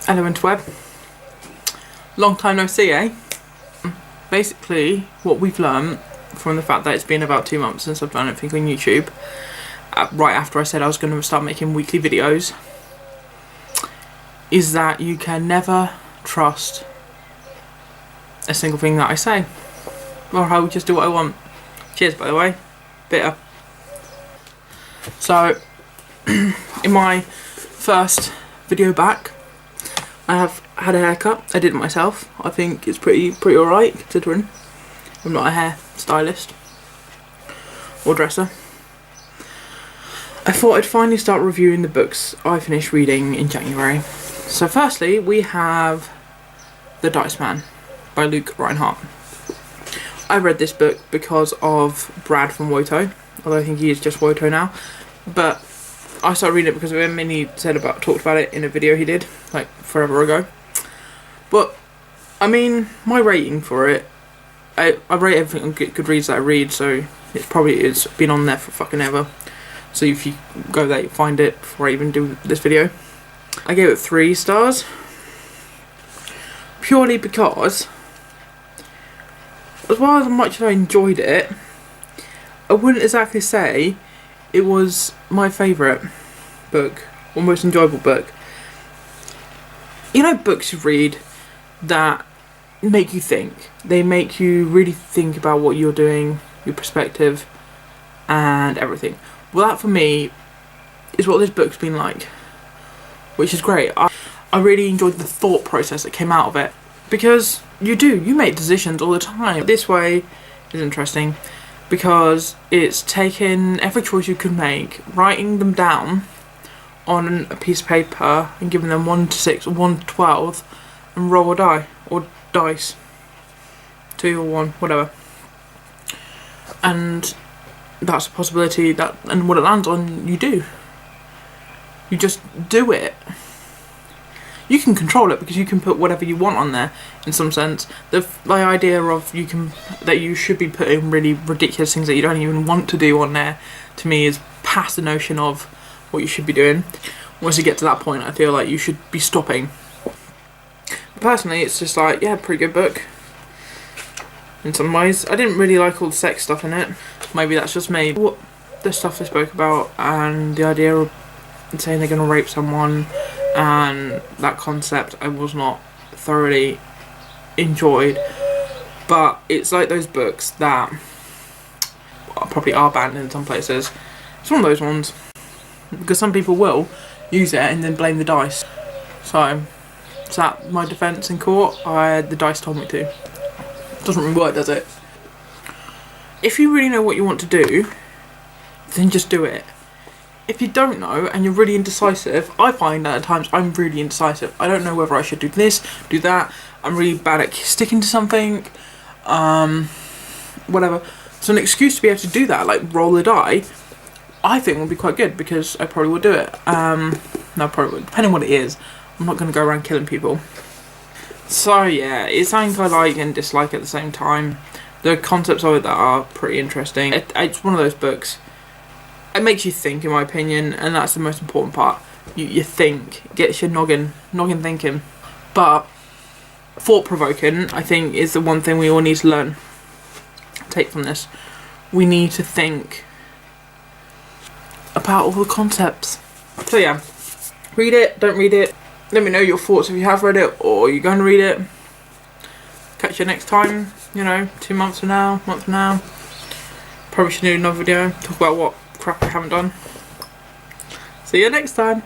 Hello interweb. Long time no see, eh? Basically, what we've learned from the fact that it's been about 2 months since I've done anything on YouTube, right after I said I was going to start making weekly videos, is that you can never trust a single thing that I say. Or I'll just do what I want. Cheers, by the way. Bitter. So, in my first video back, I have had a haircut. I did it myself. I think it's pretty alright, considering I'm not a hair stylist or dresser. I thought I'd finally start reviewing the books I finished reading in January. So firstly, we have The Dice Man by Luke Reinhardt. I read this book because of Brad from Woto, although I think he is just Woto now. But I started reading it because when Minnie talked about it in a video he did, like forever ago. But I mean, my rating for it, I rate everything on Goodreads that I read, so it's been on there for fucking ever. So if you go there, you'll find it before I even do this video. I gave it 3 stars, purely because, as well as much as I enjoyed it, I wouldn't exactly say it was my favourite book or most enjoyable book. You know, books you read that make you think. They make you really think about what you're doing, your perspective, and everything. Well, that for me is what this book's been like, which is great. I really enjoyed the thought process that came out of it, because you make decisions all the time. This way is interesting because it's taking every choice you could make, writing them down on a piece of paper and giving them 1 to 6 or 1 to 12 and roll a die or dice, 2 or 1, whatever, and that's a possibility that, and what it lands on, you just do it. You can control it because you can put whatever you want on there. In some sense, the idea of that you should be putting really ridiculous things that you don't even want to do on there, to me, is past the notion of what you should be doing. Once you get to that point, I feel like you should be stopping. But personally, it's just like, yeah, pretty good book. In some ways, I didn't really like all the sex stuff in it. Maybe that's just me. What the stuff they spoke about and the idea of saying they're going to rape someone, and that concept I was not thoroughly enjoyed. But it's like those books that probably are banned in some places. It's one of those ones, because some people will use it and then blame the dice. So is that my defence in court? The dice told me to. Doesn't really work, does it? If you really know what you want to do, then just do it. If you don't know and you're really indecisive, I find that at times I'm really indecisive. I don't know whether I should do this, do that. I'm really bad at sticking to something, whatever. So an excuse to be able to do that, like roll a die, I think would be quite good, because I probably would do it. No, probably would, depending on what it is. I'm not going to go around killing people. So yeah, it's something I like and dislike at the same time. The concepts of it that are pretty interesting. It's one of those books. It makes you think, in my opinion, and that's the most important part. You think, gets your noggin thinking. But thought-provoking, I think, is the one thing we all need to learn. Take from this. We need to think about all the concepts. So yeah, read it, don't read it. Let me know your thoughts if you have read it or you're going to read it. Catch you next time, 2 months from now, month from now. Probably should do another video, talk about what crap I haven't done. See you next time.